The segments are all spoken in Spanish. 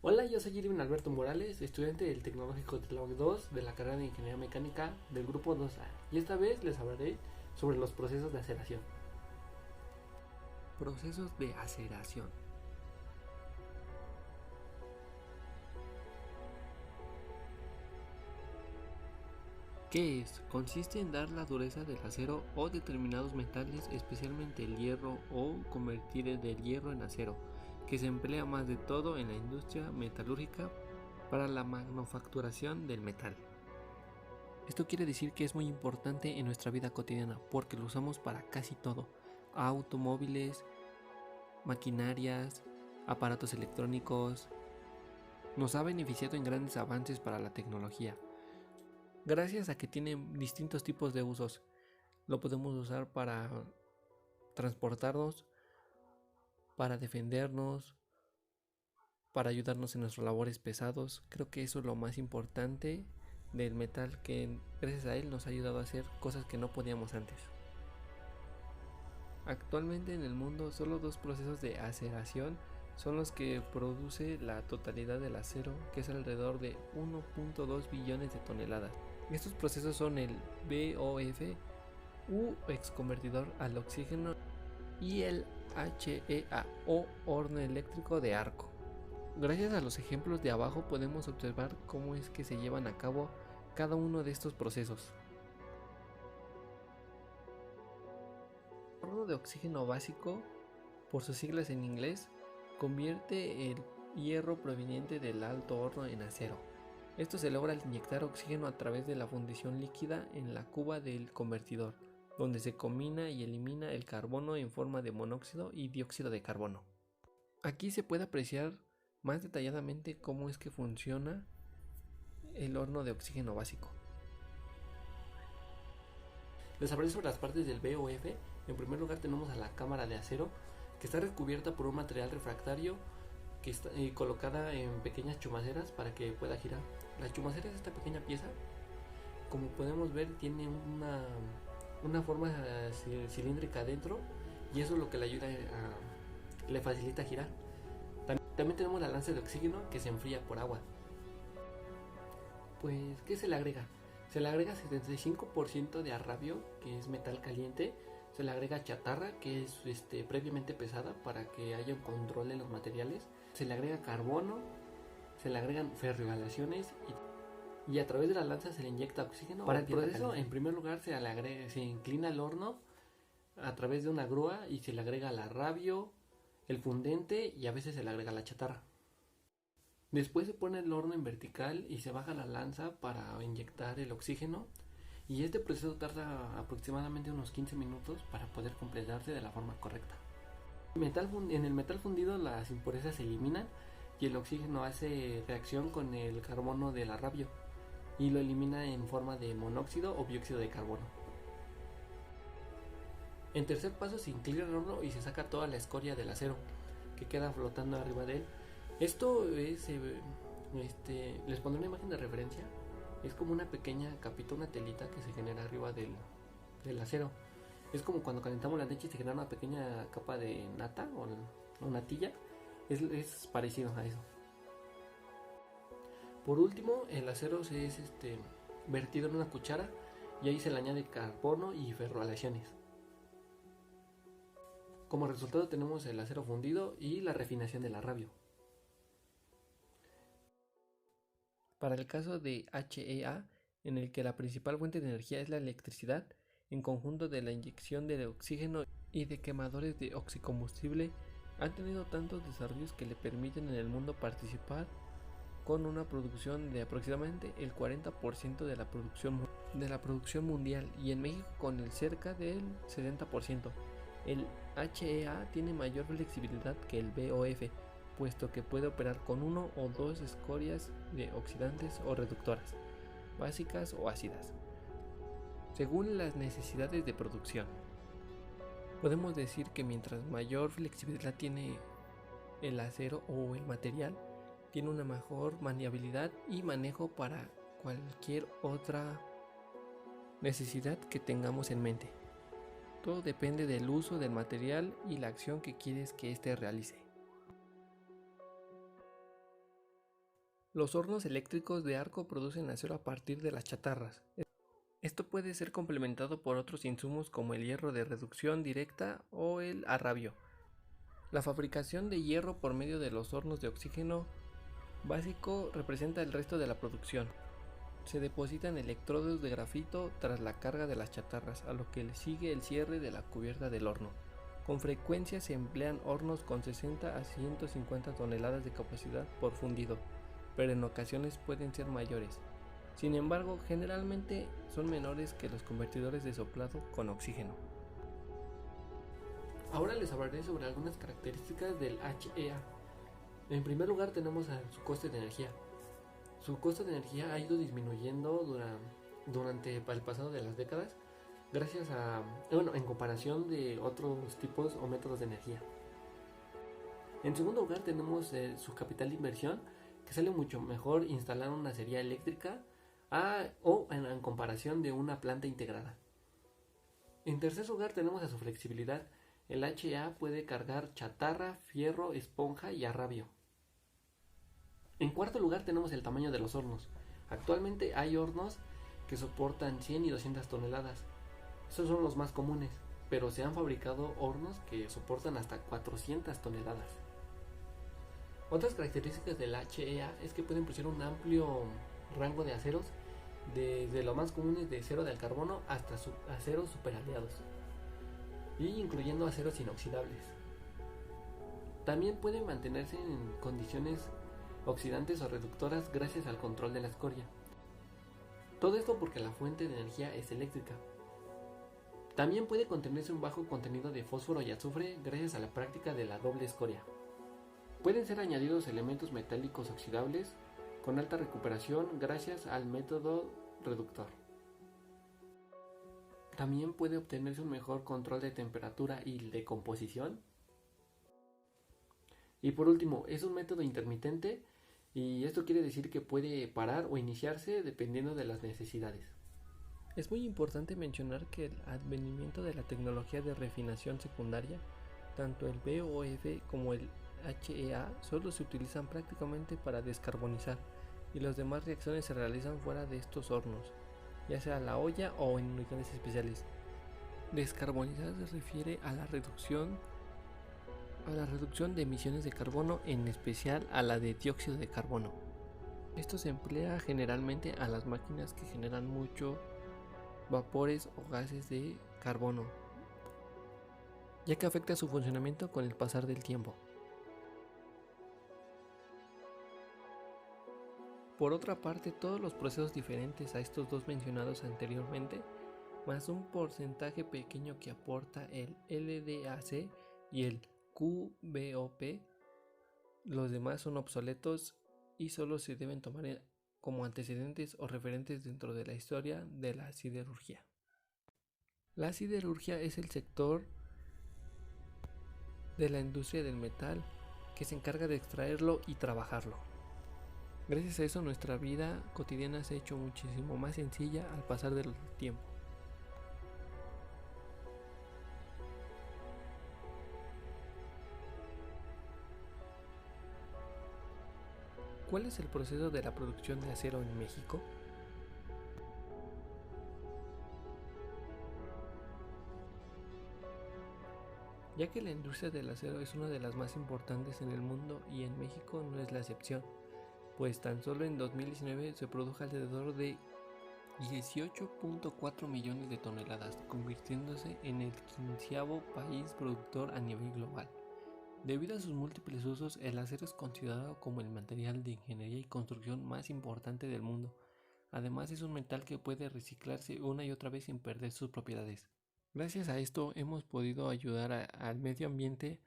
Hola, yo soy Irvin Alberto Morales, estudiante del Tecnológico Tlahuac 2 de la carrera de Ingeniería Mecánica del Grupo 2A, y esta vez les hablaré sobre los procesos de aceleración. Procesos de aceleración. ¿Qué es? Consiste en dar la dureza del acero o determinados metales, especialmente el hierro, o convertir el hierro en acero, que se emplea más de todo en la industria metalúrgica para la manufacturación del metal. Esto quiere decir que es muy importante en nuestra vida cotidiana porque lo usamos para casi todo: automóviles, maquinarias, aparatos electrónicos. Nos ha beneficiado en grandes avances para la tecnología, gracias a que tiene distintos tipos de usos. Lo podemos usar para transportarnos, para defendernos, para ayudarnos en nuestros labores pesados. Creo que eso es lo más importante del metal, que gracias a él nos ha ayudado a hacer cosas que no podíamos antes. Actualmente en el mundo solo dos procesos de aceleración son los que produce la totalidad del acero, que es alrededor de 1.2 billones de toneladas. Estos procesos son el BOF u exconvertidor al oxígeno y el HEA o horno eléctrico de arco. Gracias a los ejemplos de abajo podemos observar cómo es que se llevan a cabo cada uno de estos procesos. El horno de oxígeno básico, por sus siglas en inglés, convierte el hierro proveniente del alto horno en acero. Esto se logra al inyectar oxígeno a través de la fundición líquida en la cuba del convertidor, donde se combina y elimina el carbono en forma de monóxido y dióxido de carbono. Aquí se puede apreciar más detalladamente cómo es que funciona el horno de oxígeno básico. Les hablaré sobre las partes del BOF. En primer lugar tenemos a la cámara de acero, que está recubierta por un material refractario que está colocada en pequeñas chumaceras para que pueda girar. La chumacera es esta pequeña pieza. Como podemos ver, tiene una forma cilíndrica adentro, y eso es lo que le ayuda le facilita girar. También tenemos la lanza de oxígeno, que se enfría por agua. Pues, ¿qué se le agrega? Se le agrega 75% de arrabio, que es metal caliente. Se le agrega chatarra, que es previamente pesada, para que haya un control en los materiales. Se le agrega carbono, se le agregan ferroalaciones y a través de la lanza se le inyecta oxígeno. Para el proceso, en primer lugar, se inclina el horno a través de una grúa y se le agrega el arrabio, el fundente y a veces se le agrega la chatarra. Después se pone el horno en vertical y se baja la lanza para inyectar el oxígeno, y este proceso tarda aproximadamente unos 15 minutos para poder completarse de la forma correcta. En el metal fundido las impurezas se eliminan y el oxígeno hace reacción con el carbono del arrabio y lo elimina en forma de monóxido o dióxido de carbono. En tercer paso se inclina el horno y se saca toda la escoria del acero que queda flotando arriba de él. Esto es, les pondré una imagen de referencia. Es como una pequeña capita, una telita que se genera arriba del acero. Es como cuando calentamos la leche y se genera una pequeña capa de nata o natilla. Es parecido a eso. Por último, el acero se es vertido en una cuchara y ahí se le añade carbono y ferroaleaciones. Como resultado tenemos el acero fundido y la refinación del arrabio. Para el caso de HEA, en el que la principal fuente de energía es la electricidad, en conjunto de la inyección de oxígeno y de quemadores de oxicombustible, han tenido tantos desarrollos que le permiten en el mundo participar con una producción de aproximadamente el 40% de la producción mundial, y en México con el cerca del 70%. El HEA tiene mayor flexibilidad que el BOF, puesto que puede operar con uno o dos escorias de oxidantes o reductoras, básicas o ácidas, según las necesidades de producción. Podemos decir que mientras mayor flexibilidad tiene el acero o el material, tiene una mejor maniabilidad y manejo para cualquier otra necesidad que tengamos en mente. Todo depende del uso del material y la acción que quieres que éste realice. Los hornos eléctricos de arco producen acero a partir de las chatarras. Esto puede ser complementado por otros insumos como el hierro de reducción directa o el arrabio. La fabricación de hierro por medio de los hornos de oxígeno básico representa el resto de la producción. Se depositan electrodos de grafito tras la carga de las chatarras, a lo que le sigue el cierre de la cubierta del horno. Con frecuencia se emplean hornos con 60 a 150 toneladas de capacidad por fundido, pero en ocasiones pueden ser mayores. Sin embargo, generalmente son menores que los convertidores de soplado con oxígeno. Ahora les hablaré sobre algunas características del HEA. En primer lugar tenemos su coste de energía. Su costo de energía ha ido disminuyendo durante el pasado de las décadas, gracias a, en comparación de otros tipos o métodos de energía. En segundo lugar tenemos su capital de inversión, que sale mucho mejor instalar una acería eléctrica en comparación de una planta integrada. En tercer lugar tenemos a su flexibilidad. El HEA puede cargar chatarra, fierro, esponja y arrabio. En cuarto lugar tenemos el tamaño de los hornos. Actualmente hay hornos que soportan 100 y 200 toneladas. Estos son los más comunes, pero se han fabricado hornos que soportan hasta 400 toneladas. Otras características del HEA es que pueden producir un amplio rango de aceros, desde los más comunes de acero de carbono hasta aceros superaliados, y incluyendo aceros inoxidables. También pueden mantenerse en condiciones oxidantes o reductoras gracias al control de la escoria. Todo esto porque la fuente de energía es eléctrica. También puede contenerse un bajo contenido de fósforo y azufre gracias a la práctica de la doble escoria. Pueden ser añadidos elementos metálicos oxidables con alta recuperación gracias al método reductor. También puede obtenerse un mejor control de temperatura y de composición. Y por último, es un método intermitente, y esto quiere decir que puede parar o iniciarse dependiendo de las necesidades. Es muy importante mencionar que el advenimiento de la tecnología de refinación secundaria, tanto el BOF como el HEA, solo se utilizan prácticamente para descarbonizar, y las demás reacciones se realizan fuera de estos hornos, ya sea la olla o en unidades especiales. Descarbonizar se refiere a la reducción de emisiones de carbono, en especial a la de dióxido de carbono. Esto se emplea generalmente a las máquinas que generan mucho vapores o gases de carbono, ya que afecta su funcionamiento con el pasar del tiempo. Por otra parte, todos los procesos diferentes a estos dos mencionados anteriormente, más un porcentaje pequeño que aporta el LDAC y el QBOP, los demás son obsoletos y solo se deben tomar como antecedentes o referentes dentro de la historia de la siderurgia. La siderurgia es el sector de la industria del metal que se encarga de extraerlo y trabajarlo. Gracias a eso nuestra vida cotidiana se ha hecho muchísimo más sencilla al pasar del tiempo. ¿Cuál es el proceso de la producción de acero en México? Ya que la industria del acero es una de las más importantes en el mundo, y en México no es la excepción, pues tan solo en 2019 se produjo alrededor de 18.4 millones de toneladas, convirtiéndose en el 15º país productor a nivel global. Debido a sus múltiples usos, el acero es considerado como el material de ingeniería y construcción más importante del mundo. Además, es un metal que puede reciclarse una y otra vez sin perder sus propiedades. Gracias a esto hemos podido ayudar al medio ambiente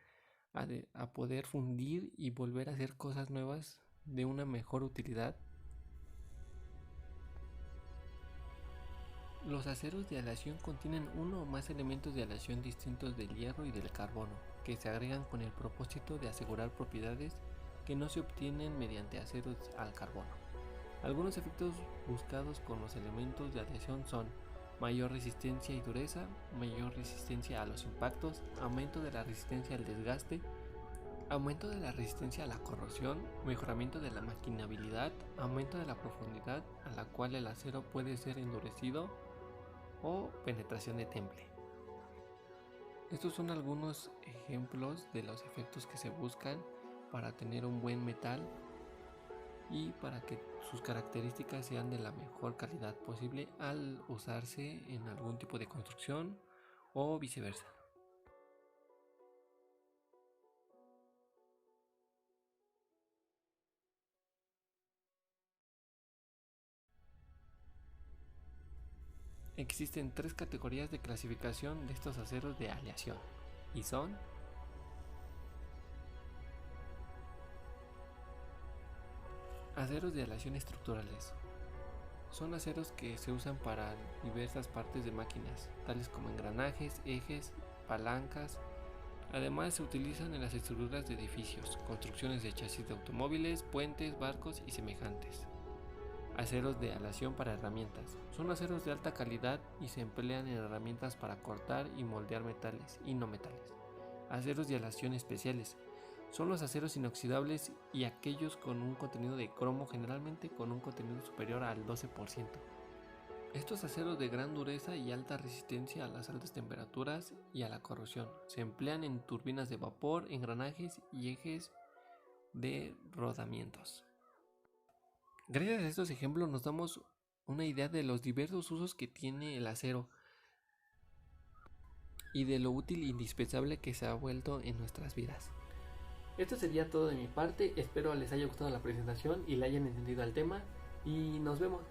a poder fundir y volver a hacer cosas nuevas de una mejor utilidad. Los aceros de aleación contienen uno o más elementos de aleación distintos del hierro y del carbono, que se agregan con el propósito de asegurar propiedades que no se obtienen mediante aceros al carbono. Algunos efectos buscados con los elementos de aleación son mayor resistencia y dureza, mayor resistencia a los impactos, aumento de la resistencia al desgaste, Aumento de la resistencia a la corrosión, mejoramiento de la maquinabilidad, aumento de la profundidad a la cual el acero puede ser endurecido o penetración de temple. Estos son algunos ejemplos de los efectos que se buscan para tener un buen metal y para que sus características sean de la mejor calidad posible al usarse en algún tipo de construcción o viceversa. Existen 3 categorías de clasificación de estos aceros de aleación y son: aceros de aleación estructurales. Son aceros que se usan para diversas partes de máquinas, tales como engranajes, ejes, palancas. Además se utilizan en las estructuras de edificios, construcciones de chasis de automóviles, puentes, barcos y semejantes. Aceros de aleación para herramientas. Son aceros de alta calidad y se emplean en herramientas para cortar y moldear metales y no metales. Aceros de aleación especiales. Son los aceros inoxidables y aquellos con un contenido de cromo, generalmente con un contenido superior al 12%. Estos aceros de gran dureza y alta resistencia a las altas temperaturas y a la corrosión se emplean en turbinas de vapor, engranajes y ejes de rodamientos. Gracias a estos ejemplos nos damos una idea de los diversos usos que tiene el acero y de lo útil e indispensable que se ha vuelto en nuestras vidas. Esto sería todo de mi parte, espero les haya gustado la presentación y le hayan entendido al tema y nos vemos.